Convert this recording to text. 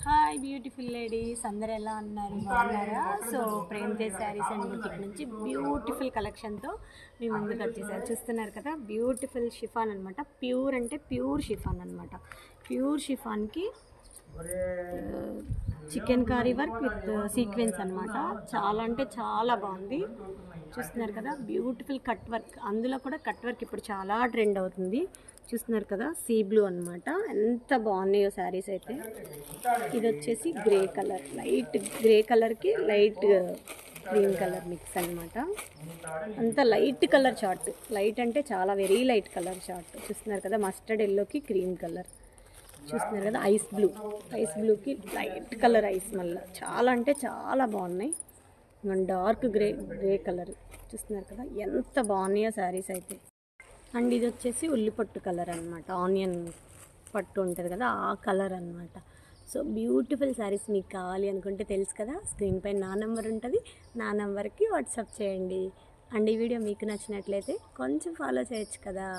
Hi beautiful ladies, అందరు ఎలా ఉన్నారు? బాగున్నారా? So Premtej saris and boutique నుంచి బ్యూటిఫుల్ కలెక్షన్తో మీ ముందుకు వచ్చేసారు. చూస్తున్నారు కదా, బ్యూటిఫుల్ షిఫాన్ అనమాట. ప్యూర్ అంటే ప్యూర్ షిఫాన్ అనమాట. ప్యూర్ షిఫాన్కి chikankari work with sequins అనమాట. చాలా అంటే చాలా బాగుంది. చూస్తున్నారు కదా, బ్యూటిఫుల్ కట్ వర్క్. అందులో కూడా కట్ వర్క్ ఇప్పుడు చాలా ట్రెండ్ అవుతుంది. చూస్తున్నారు కదా, సీ బ్లూ అనమాట. ఎంత బాగున్నాయో శారీస్ అయితే. ఇది వచ్చేసి గ్రే కలర్, లైట్ గ్రే కలర్కి లైట్ క్రీమ్ కలర్ మిక్స్ అనమాట. అంత లైట్ కలర్ చార్ట్, లైట్ అంటే చాలా వెరీ లైట్ కలర్ చార్ట్. చూస్తున్నారు కదా, మస్టర్డ్ ఎల్లోకి క్రీమ్ కలర్. చూస్తున్నారు కదా, ఐస్ బ్లూకి లైట్ కలర్ ఐస్. మళ్ళీ చాలా అంటే చాలా బాగున్నాయి. Dark grey colour. చూస్తున్నారు కదా, ఎంత బాగున్నాయో శారీస్ అయితే. అండ్ ఇది వచ్చేసి ఉల్లిపట్టు కలర్ అనమాట. ఆనియన్ పట్టు ఉంటుంది కదా, ఆ కలర్ అనమాట. సో బ్యూటిఫుల్ శారీస్ మీకు కావాలి అనుకుంటే తెలుసు కదా, స్క్రీన్ పైన నా నెంబర్ ఉంటుంది. నా నెంబర్కి వాట్సాప్ చేయండి. అండ్ ఈ వీడియో మీకు నచ్చినట్లయితే కొంచెం ఫాలో చేయొచ్చు కదా.